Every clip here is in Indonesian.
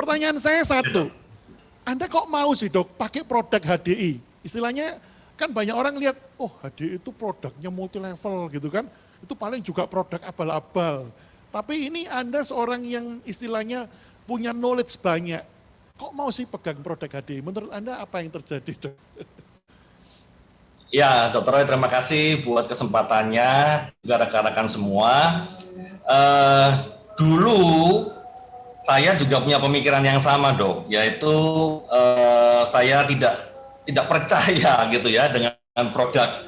pertanyaan saya satu, Anda kok mau sih dok pakai produk HDI? Istilahnya kan banyak orang lihat, oh HDI itu produknya multi level gitu kan, itu paling juga produk abal-abal. Tapi ini Anda seorang yang istilahnya punya knowledge banyak, kok mau sih pegang produk HDI? Menurut Anda apa yang terjadi dok? Ya, Dr. Roy, terima kasih buat kesempatannya, juga rekan-rekan semua. Dulu saya juga punya pemikiran yang sama, dok, yaitu saya tidak percaya gitu ya dengan produk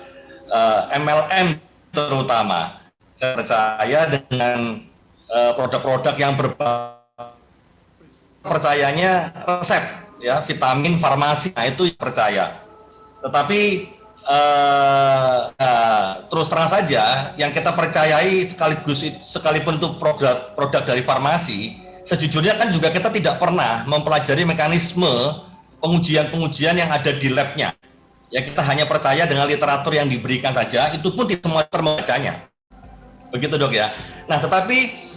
MLM terutama. Saya percaya dengan produk-produk yang percayanya resep, ya, vitamin, farmasi, nah itu percaya. Tetapi terus terang saja, yang kita percayai sekalipun itu produk dari farmasi, sejujurnya kan juga kita tidak pernah mempelajari mekanisme pengujian-pengujian yang ada di labnya. Ya, kita hanya percaya dengan literatur yang diberikan saja, itu pun tidak semua membacanya. Begitu dok ya. Nah, tetapi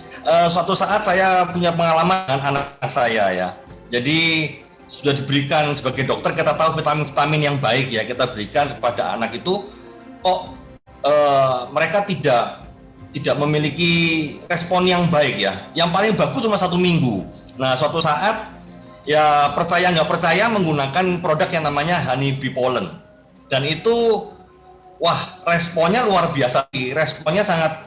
suatu saat saya punya pengalaman dengan anak saya ya. Jadi sudah diberikan sebagai dokter, kita tahu vitamin-vitamin yang baik ya kita berikan kepada anak itu, kok mereka tidak memiliki respon yang baik ya. Yang paling bagus cuma 1 minggu. Nah, suatu saat ya percaya nggak percaya menggunakan produk yang namanya Honey Bee Pollen, dan itu wah responnya luar biasa, responnya sangat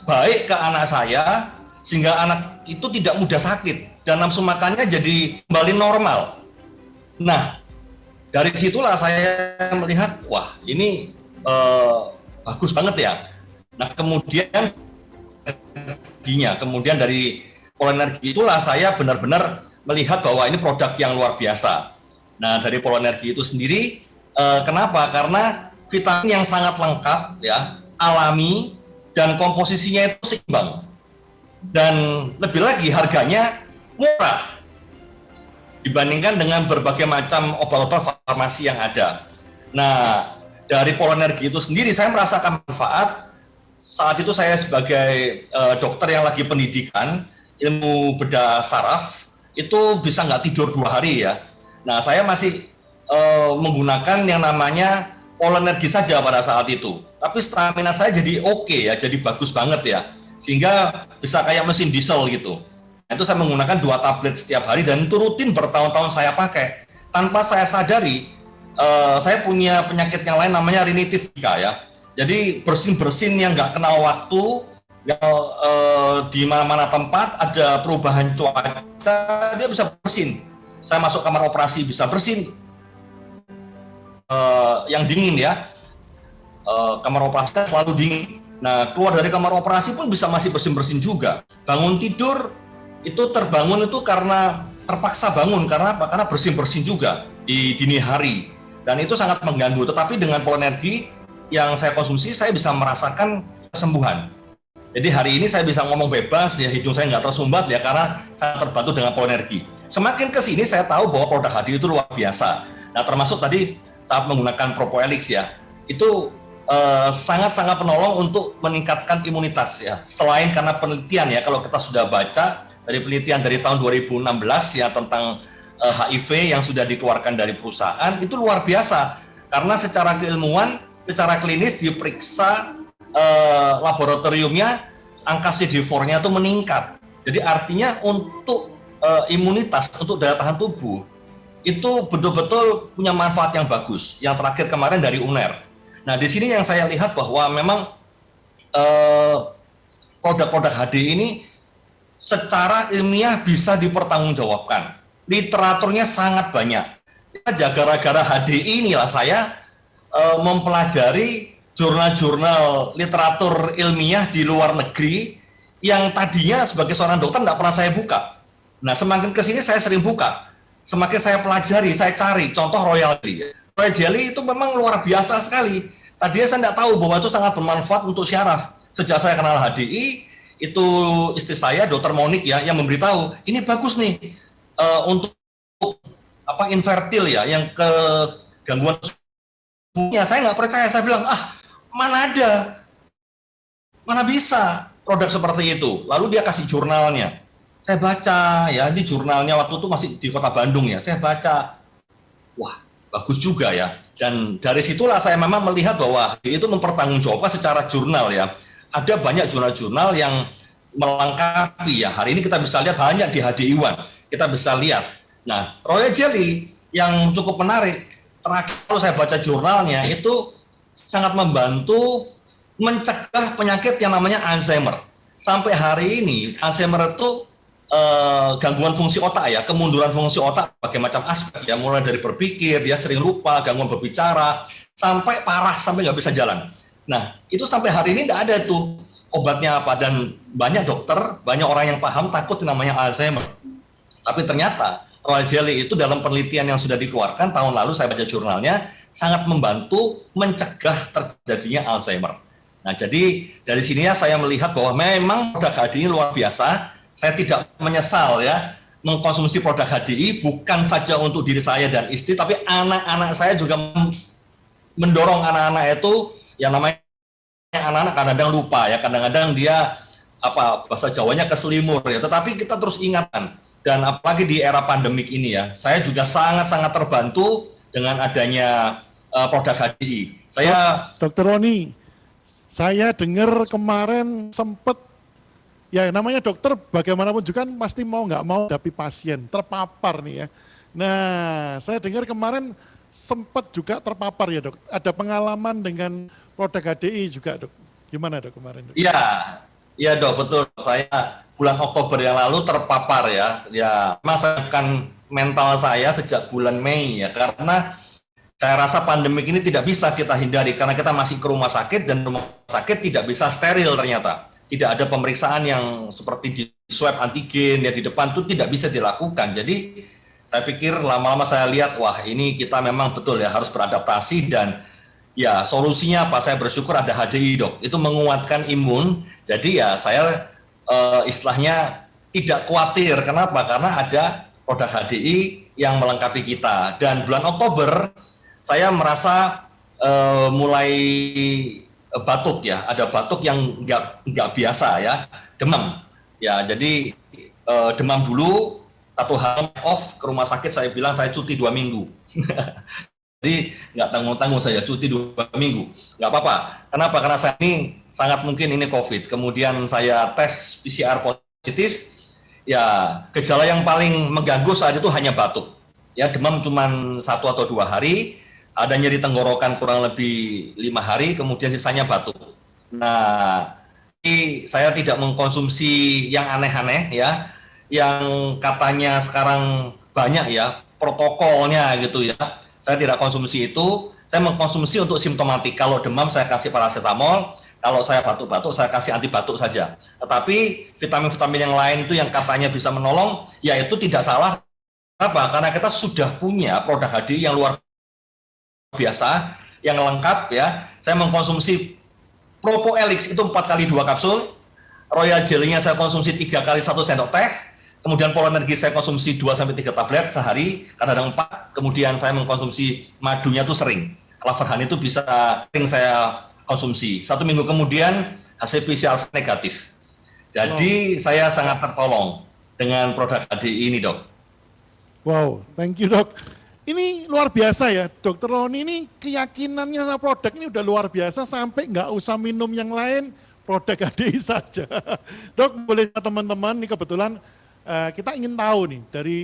baik ke anak saya, sehingga anak itu tidak mudah sakit dan nafsu makannya jadi kembali normal. Nah, dari situlah saya melihat, wah ini bagus banget ya. Nah, kemudian dari Polenergi itulah saya benar-benar melihat bahwa ini produk yang luar biasa. Nah, dari Polenergi itu sendiri, kenapa? Karena vitamin yang sangat lengkap ya, alami, dan komposisinya itu seimbang. Dan lebih lagi harganya murah dibandingkan dengan berbagai macam obat-obat farmasi yang ada. Nah, dari Polenergi itu sendiri saya merasakan manfaat. Saat itu saya sebagai dokter yang lagi pendidikan ilmu bedah saraf, itu bisa nggak tidur 2 hari ya. Nah, saya masih menggunakan yang namanya Polenergi saja pada saat itu. Tapi stamina saya jadi oke ya, jadi bagus banget ya. Sehingga bisa kayak mesin diesel gitu. Itu saya menggunakan 2 tablet setiap hari dan itu rutin bertahun-tahun saya pakai. Tanpa saya sadari, saya punya penyakit yang lain namanya rinitis ya. Jadi bersin-bersin yang nggak kenal waktu, yang di mana-mana tempat ada perubahan cuaca, dia bisa bersin. Saya masuk kamar operasi bisa bersin. Yang dingin ya, kamar operasi selalu dingin. Nah, keluar dari kamar operasi pun bisa masih bersin-bersin juga. Bangun tidur itu terbangun itu karena terpaksa bangun, karena apa? Karena bersin-bersin juga di dini hari, dan itu sangat mengganggu. Tetapi dengan Polenergi yang saya konsumsi, saya bisa merasakan kesembuhan. Jadi hari ini saya bisa ngomong bebas ya, hidung saya nggak tersumbat ya, karena saya terbantu dengan Polenergi. Semakin ke sini saya tahu bahwa produk HDI itu luar biasa. Nah, termasuk tadi saat menggunakan Propoelix ya, itu sangat-sangat penolong untuk meningkatkan imunitas ya. Selain karena penelitian ya, kalau kita sudah baca dari penelitian dari tahun 2016 ya tentang HIV yang sudah dikeluarkan dari perusahaan, itu luar biasa. Karena secara keilmuan, secara klinis diperiksa laboratoriumnya, angka CD4-nya itu meningkat. Jadi artinya untuk imunitas, untuk daya tahan tubuh, itu betul-betul punya manfaat yang bagus. Yang terakhir kemarin dari UNER. Nah, di sini yang saya lihat bahwa memang produk-produk HDI ini secara ilmiah bisa dipertanggungjawabkan. Literaturnya sangat banyak. Ya, gara-gara HDI inilah saya mempelajari jurnal-jurnal literatur ilmiah di luar negeri yang tadinya sebagai seorang dokter tidak pernah saya buka. Nah, semakin ke sini saya sering buka. Semakin saya pelajari, saya cari contoh Royal Jelly. Royal Jelly itu memang luar biasa sekali. Tadinya saya tidak tahu bahwa itu sangat bermanfaat untuk syaraf. Sejak saya kenal HDI, itu istri saya, Dr. Monik ya, yang memberitahu, ini bagus nih untuk infertil ya, yang ke gangguan tubuhnya. Saya nggak percaya, saya bilang, mana ada, mana bisa produk seperti itu. Lalu dia kasih jurnalnya. saya baca ya di jurnalnya waktu itu masih di Kota Bandung ya, saya baca, wah bagus juga ya. Dan dari situlah saya memang melihat bahwa itu mempertanggungjawabkan secara jurnal ya. Ada banyak jurnal-jurnal yang melengkapi ya. Hari ini kita bisa lihat hanya di HDI1, kita bisa lihat. Nah, Royal Jelly yang cukup menarik, terakhir kalau saya baca jurnalnya itu sangat membantu mencegah penyakit yang namanya Alzheimer. Sampai hari ini Alzheimer itu gangguan fungsi otak ya, kemunduran fungsi otak berbagai macam aspek ya, mulai dari berpikir, dia sering lupa, gangguan berbicara, sampai parah, sampai nggak bisa jalan. Nah, itu sampai hari ini tidak ada tuh obatnya apa, dan banyak dokter, banyak orang yang paham takut namanya Alzheimer. Tapi ternyata Royal Jelly itu dalam penelitian yang sudah dikeluarkan tahun lalu, saya baca jurnalnya, sangat membantu mencegah terjadinya Alzheimer. Nah, jadi dari sininya saya melihat bahwa memang produk HDI luar biasa. Saya tidak menyesal ya mengkonsumsi produk HDI, bukan saja untuk diri saya dan istri, tapi anak-anak saya juga mendorong anak-anak itu, yang namanya anak-anak kadang-kadang lupa ya, kadang-kadang dia bahasa Jawanya keselimur ya, tetapi kita terus ingatkan. Dan apalagi di era pandemik ini ya, saya juga sangat-sangat terbantu dengan adanya produk HDI. Dokter Roni, saya dengar kemarin sempat, ya namanya dokter bagaimanapun juga kan pasti mau nggak mau hadapi pasien, terpapar nih ya. Nah, saya dengar kemarin sempat juga terpapar ya dok, ada pengalaman dengan produk HDI juga dok. Gimana dok kemarin dok? Iya, iya dok, betul. Saya bulan Oktober yang lalu terpapar ya. Ya, masakan mental saya sejak bulan Mei ya, karena saya rasa pandemik ini tidak bisa kita hindari karena kita masih ke rumah sakit, dan rumah sakit tidak bisa steril ternyata. Tidak ada pemeriksaan yang seperti di swab antigen ya di depan, itu tidak bisa dilakukan. Jadi saya pikir lama-lama saya lihat, wah ini kita memang betul ya harus beradaptasi, dan ya solusinya apa? Saya bersyukur ada HDI dok, itu menguatkan imun. Jadi ya saya istilahnya tidak khawatir. Kenapa? Karena ada produk HDI yang melengkapi kita. Dan bulan Oktober saya merasa mulai batuk ya, ada batuk yang nggak biasa ya, demam ya. Jadi demam dulu, 1 hari off ke rumah sakit, saya bilang saya cuti 2 minggu. Jadi nggak tanggung-tanggung, saya cuti 2 minggu, nggak apa-apa. Kenapa? Karena saya ini sangat mungkin ini COVID. Kemudian saya tes PCR positif, ya gejala yang paling mengganggu saat itu hanya batuk. Ya demam cuma 1 atau 2 hari, ada nyeri tenggorokan kurang lebih 5 hari, kemudian sisanya batuk. Nah, ini saya tidak mengkonsumsi yang aneh-aneh ya, yang katanya sekarang banyak ya protokolnya gitu ya. Saya tidak konsumsi itu, saya mengkonsumsi untuk simptomatik. Kalau demam saya kasih paracetamol, kalau saya batuk-batuk saya kasih anti batuk saja. Tetapi vitamin-vitamin yang lain itu yang katanya bisa menolong, ya itu tidak salah. Apa? Karena kita sudah punya produk HDI yang luar biasa, yang lengkap ya. Saya mengkonsumsi Propoelix itu 4 kali 2 kapsul, Royal Jelly-nya saya konsumsi 3 kali 1 sendok teh, kemudian Polenergi saya konsumsi 2-3 tablet sehari, kadang-kadang 4, kemudian saya mengkonsumsi madunya itu sering, Claverhan itu bisa sering saya konsumsi. 1 minggu kemudian hasil PCR negatif. Jadi saya sangat tertolong dengan produk HDI ini dok. Wow, thank you dok. Ini luar biasa ya, Dokter Roni ini keyakinannya sama produk ini udah luar biasa sampai nggak usah minum yang lain, produk HDI saja. Dok, boleh teman-teman, ini kebetulan kita ingin tahu nih dari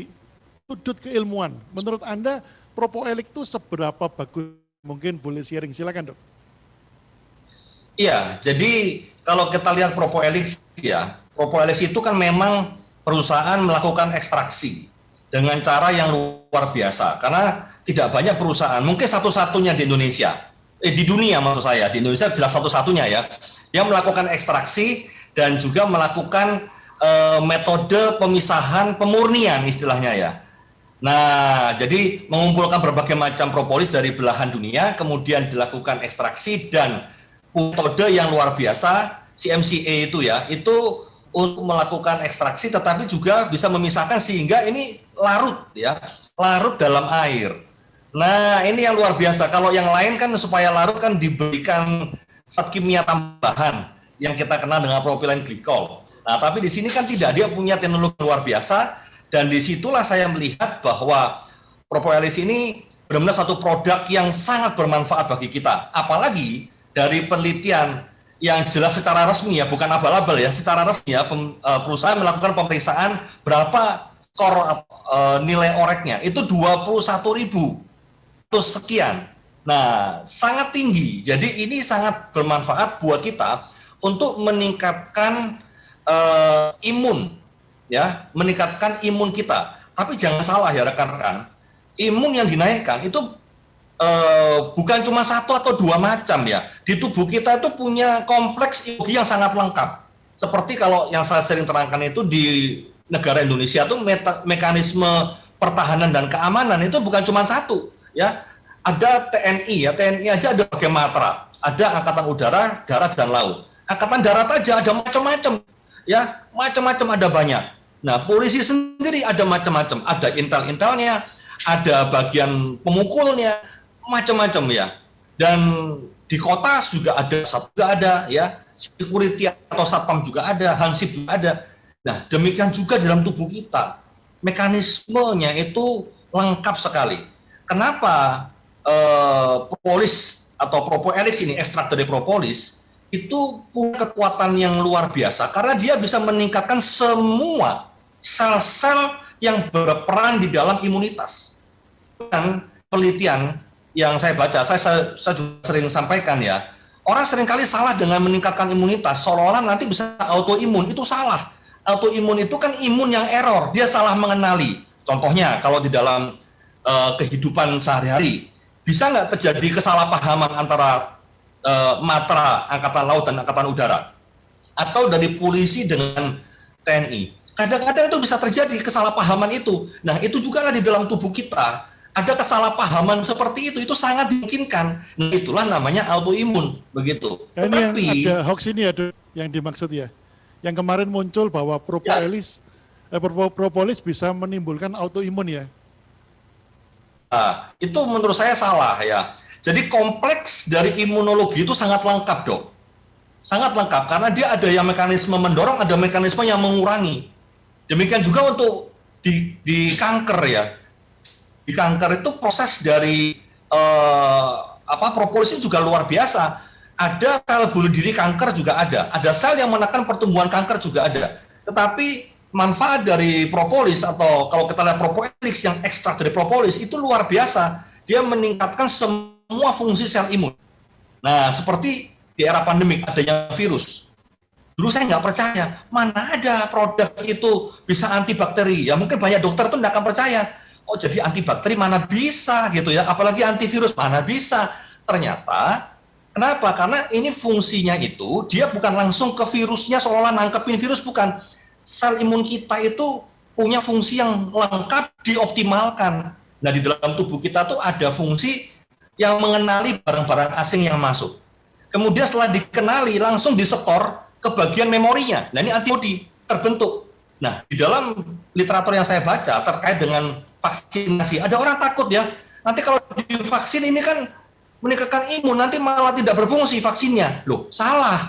sudut keilmuan, menurut Anda Propoelix itu seberapa bagus? Mungkin boleh sharing, silakan dok. Iya, jadi kalau kita lihat Propoelix ya, Propoelix itu kan memang perusahaan melakukan ekstraksi dengan cara yang luar biasa, karena tidak banyak perusahaan, mungkin satu-satunya di Indonesia, di dunia maksud saya, di Indonesia jelas satu-satunya ya, yang melakukan ekstraksi dan juga melakukan metode pemisahan pemurnian istilahnya ya. Nah, jadi mengumpulkan berbagai macam propolis dari belahan dunia, kemudian dilakukan ekstraksi, dan metode yang luar biasa, CMCA itu ya, itu untuk melakukan ekstraksi tetapi juga bisa memisahkan sehingga ini larut ya, larut dalam air. Nah, ini yang luar biasa. Kalau yang lain kan supaya larut kan diberikan zat kimia tambahan yang kita kenal dengan propylen glikol. Nah, tapi di sini kan tidak, dia punya teknologi luar biasa, dan disitulah saya melihat bahwa Propolis ini benar-benar satu produk yang sangat bermanfaat bagi kita. Apalagi dari penelitian yang jelas secara resmi ya, bukan abal-abal ya, secara resmi ya, perusahaan melakukan pemeriksaan berapa skor nilai oreknya, itu 21.000 terus sekian. Nah, sangat tinggi. Jadi ini sangat bermanfaat buat kita untuk meningkatkan imun, ya, meningkatkan imun kita. Tapi jangan salah ya rekan-rekan, imun yang dinaikkan itu bukan cuma satu atau dua macam ya. Di tubuh kita itu punya kompleks imunologi yang sangat lengkap. Seperti kalau yang saya sering terangkan itu di negara Indonesia itu mekanisme pertahanan dan keamanan itu bukan cuma satu, ya. Ada TNI ya, TNI aja ada berbagai matra. Ada Angkatan Udara, Darat dan Laut. Angkatan Darat aja ada macam-macam, ya, macam-macam ada banyak. Nah, polisi sendiri ada macam-macam, ada intel-intelnya, ada bagian pemukulnya, macam-macam ya. Dan di kota juga ada, juga ada ya, security atau satpam juga ada, hansip juga ada. Nah, demikian juga dalam tubuh kita, mekanismenya itu lengkap sekali. Kenapa propolis atau propolis ini, ekstrak dari propolis itu punya kekuatan yang luar biasa karena dia bisa meningkatkan semua sel-sel yang berperan di dalam imunitas. Dan penelitian yang saya baca, saya juga sering sampaikan ya, orang seringkali salah dengan meningkatkan imunitas, seolah-olah nanti bisa autoimun, itu salah. Autoimun itu kan imun yang error, dia salah mengenali. Contohnya kalau di dalam kehidupan sehari-hari, bisa nggak terjadi kesalahpahaman antara matra Angkatan Laut dan Angkatan Udara? Atau dari polisi dengan TNI? Kadang-kadang itu bisa terjadi kesalahpahaman itu. Nah, itu juga lah di dalam tubuh kita. Ada kesalahpahaman seperti itu sangat dimungkinkan. Nah, itulah namanya autoimun, begitu. Ini tetapi yang ada hoax ini ya, yang dimaksud ya. Yang kemarin muncul bahwa propolis bisa menimbulkan autoimun ya. Nah, itu menurut saya salah ya. Jadi kompleks dari imunologi itu sangat lengkap, Dok. Sangat lengkap karena dia ada yang mekanisme mendorong, ada mekanisme yang mengurangi. Demikian juga untuk di kanker ya. Di kanker itu proses dari propolis juga luar biasa. Ada sel bunuh diri kanker juga ada sel yang menekan pertumbuhan kanker juga ada. Tetapi manfaat dari propolis atau kalau kita lihat propolis yang ekstrak dari propolis itu luar biasa. Dia meningkatkan semua fungsi sel imun. Nah, seperti di era pandemik adanya virus. Dulu saya nggak percaya, mana ada produk itu bisa antibakteri. Ya mungkin banyak dokter tuh nggak akan percaya. Oh jadi antibakteri mana bisa gitu ya, apalagi antivirus mana bisa. Ternyata, kenapa? Karena ini fungsinya itu, dia bukan langsung ke virusnya seolah nangkepin virus, bukan. Sel imun kita itu punya fungsi yang lengkap dioptimalkan. Nah di dalam tubuh kita tuh ada fungsi yang mengenali barang-barang asing yang masuk. Kemudian setelah dikenali langsung disetor ke bagian memorinya. Nah ini antibodi terbentuk. Nah di dalam literatur yang saya baca terkait dengan vaksinasi, ada orang takut ya, nanti kalau divaksin ini kan meningkatkan imun, nanti malah tidak berfungsi vaksinnya. Loh, salah.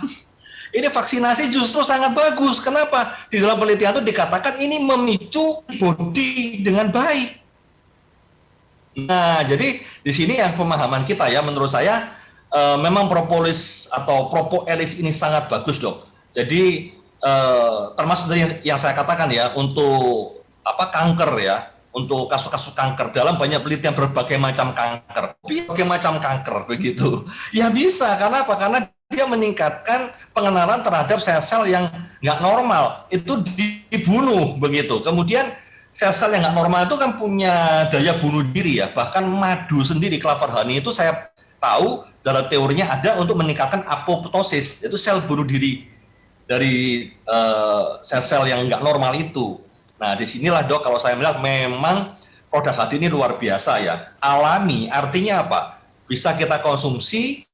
Ini vaksinasi justru sangat bagus. Kenapa? Di dalam penelitian itu dikatakan ini memicu antibodi dengan baik. Nah, jadi di sini yang pemahaman kita ya, menurut saya memang propolis atau propolis ini sangat bagus, Dok. Jadi termasuk dari yang saya katakan ya, untuk kanker ya, untuk kasus-kasus kanker dalam banyak penelitian berbagai macam kanker, begitu. Ya bisa, karena apa? Karena dia meningkatkan pengenalan terhadap sel-sel yang nggak normal, itu dibunuh begitu. Kemudian sel-sel yang nggak normal itu kan punya daya bunuh diri ya, bahkan madu sendiri, clavar honey itu saya tahu dalam teorinya ada untuk meningkatkan apoptosis, yaitu sel bunuh diri dari sel-sel yang nggak normal itu. Nah, disinilah Dok, kalau saya melihat memang produk hati ini luar biasa ya. Alami, artinya apa? Bisa kita konsumsi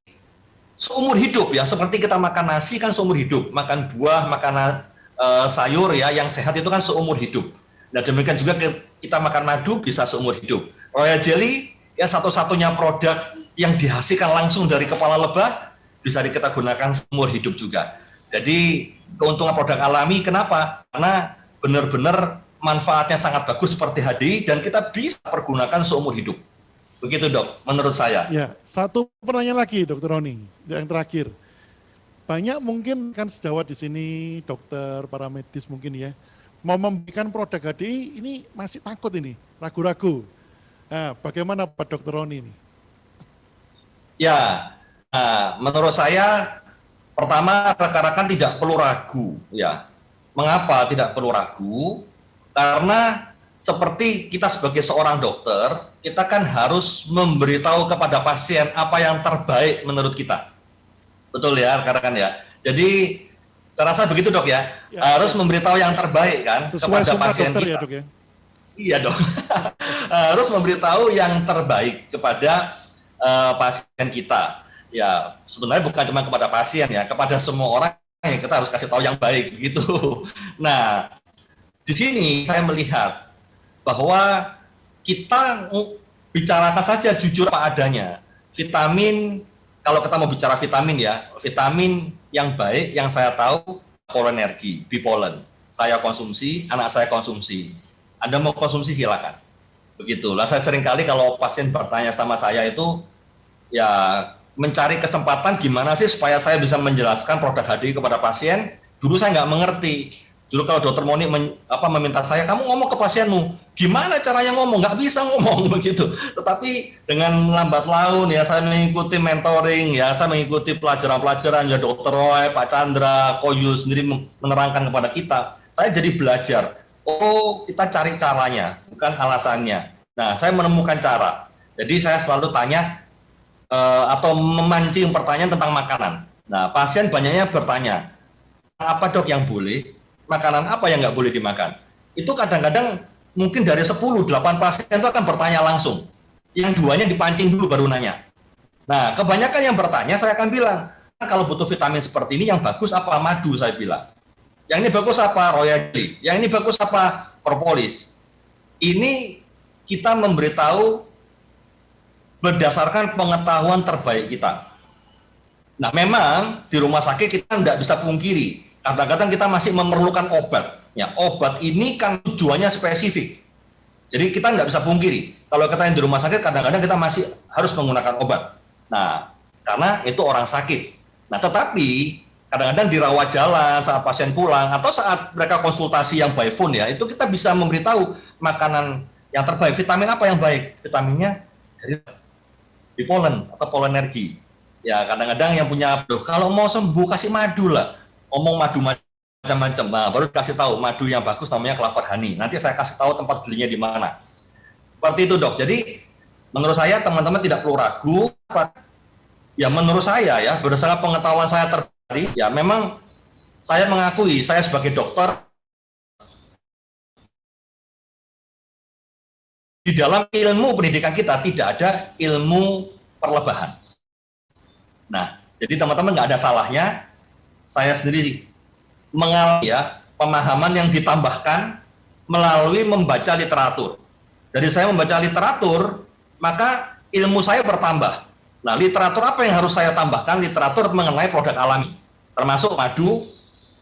seumur hidup ya. Seperti kita makan nasi kan seumur hidup. Makan buah, makan sayur ya, yang sehat itu kan seumur hidup. Nah, demikian juga kita makan madu bisa seumur hidup. Royal Jelly ya satu-satunya produk yang dihasilkan langsung dari kepala lebah, bisa kita gunakan seumur hidup juga. Jadi keuntungan produk alami kenapa? Karena benar-benar manfaatnya sangat bagus seperti HDI dan kita bisa pergunakan seumur hidup. Begitu dok, menurut saya. Ya, satu pertanyaan lagi Dokter Roni, yang terakhir. Banyak mungkin kan sejawat di sini, dokter, para medis mungkin ya, mau memberikan produk HDI ini masih takut ini, ragu-ragu. Nah, bagaimana Pak Dokter Roni ini? Ya, menurut saya pertama rekan-rekan tidak perlu ragu ya. Mengapa tidak perlu ragu? Karena seperti kita sebagai seorang dokter, kita kan harus memberitahu kepada pasien apa yang terbaik menurut kita. Betul ya, rekan-rekan ya. Jadi saya rasa begitu dok ya, harus memberitahu yang terbaik kan sesuai kepada sumpah pasien dokter kita. Ya dok ya? Iya dok, harus memberitahu yang terbaik kepada pasien kita. Ya sebenarnya bukan cuma kepada pasien ya, kepada semua orang yang kita harus kasih tahu yang baik gitu. Nah di sini saya melihat bahwa kita bicarakan saja jujur apa adanya. Vitamin, kalau kita mau bicara vitamin ya, vitamin yang baik yang saya tahu polenergi, bipolen. Saya konsumsi, anak saya konsumsi. Anda mau konsumsi silakan. Begitulah. Saya sering kali kalau pasien bertanya sama saya itu ya mencari kesempatan gimana sih supaya saya bisa menjelaskan produk HDI kepada pasien. Dulu saya nggak mengerti. Dulu kalau dokter Moni meminta saya, kamu ngomong ke pasienmu, gimana caranya ngomong? Nggak bisa ngomong begitu. Tetapi dengan lambat laun ya saya mengikuti mentoring, ya saya mengikuti pelajaran-pelajaran ya Dokter Roy, Pak Chandra, Koyu sendiri menerangkan kepada kita. Saya jadi belajar. Oh, kita cari caranya, bukan alasannya. Nah, saya menemukan cara. Jadi saya selalu tanya atau memancing pertanyaan tentang makanan. Nah, pasien banyaknya bertanya, apa dok yang boleh? Makanan apa yang nggak boleh dimakan? Itu kadang-kadang mungkin dari 10, 8 pasien itu akan bertanya langsung. Yang duanya dipancing dulu baru nanya. Nah, kebanyakan yang bertanya saya akan bilang, kalau butuh vitamin seperti ini yang bagus apa madu saya bilang. Yang ini bagus apa royal jelly, yang ini bagus apa propolis. Ini kita memberitahu berdasarkan pengetahuan terbaik kita. Nah, memang di rumah sakit kita tidak bisa pungkiri, kadang-kadang kita masih memerlukan obat. Ya, obat ini kan tujuannya spesifik. Jadi kita tidak bisa pungkiri. Kalau kita yang di rumah sakit, kadang-kadang kita masih harus menggunakan obat. Nah, karena itu orang sakit. Nah, tetapi kadang-kadang di rawat jalan saat pasien pulang atau saat mereka konsultasi yang by phone ya, itu kita bisa memberitahu makanan yang terbaik, vitamin apa yang baik, vitaminnya dari bipolen atau polenergi. Ya kadang-kadang yang punya, kalau mau sembuh kasih madu lah, ngomong madu macam-macam. Nah, baru kasih tahu madu yang bagus namanya Clover Honey. Nanti saya kasih tahu tempat belinya di mana. Seperti itu dok. Jadi menurut saya teman-teman tidak perlu ragu. Ya menurut saya ya berdasarkan pengetahuan saya terbaik, ya memang saya mengakui saya sebagai dokter di dalam ilmu pendidikan kita tidak ada ilmu perlebahan. Nah, jadi teman-teman nggak ada salahnya saya sendiri mengalami ya pemahaman yang ditambahkan melalui membaca literatur. Jadi saya membaca literatur, maka ilmu saya bertambah. Nah, literatur apa yang harus saya tambahkan? Literatur mengenai produk alami, termasuk madu,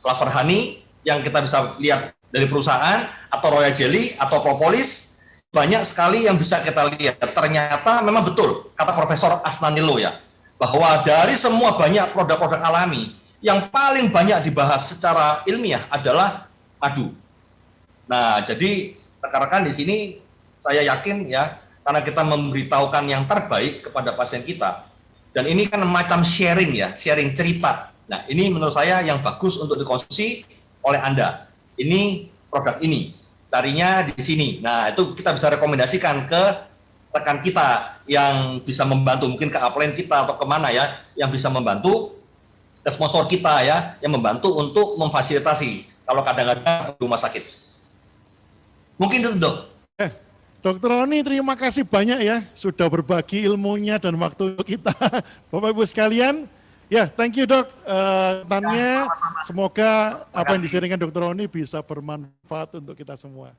Clover Honey yang kita bisa lihat dari perusahaan, atau royal jelly, atau propolis. Banyak sekali yang bisa kita lihat. Ternyata memang betul, kata Profesor Asnanilo ya, bahwa dari semua banyak produk-produk alami, yang paling banyak dibahas secara ilmiah adalah madu. Nah, jadi rekan-rekan di sini saya yakin ya, karena kita memberitahukan yang terbaik kepada pasien kita. Dan ini kan macam sharing ya, sharing cerita. Nah, ini menurut saya yang bagus untuk dikonsumsi oleh Anda. Ini produk ini, carinya di sini. Nah, itu kita bisa rekomendasikan ke rekan kita yang bisa membantu, mungkin ke upline kita atau kemana ya, yang bisa membantu, ke sponsor kita ya, yang membantu untuk memfasilitasi kalau kadang-kadang di rumah sakit. Mungkin itu dok. Dokter Roni, terima kasih banyak ya sudah berbagi ilmunya dan waktu kita. Bapak Ibu sekalian, ya thank you dok. Semoga apa yang disaringkan Dokter Roni bisa bermanfaat untuk kita semua.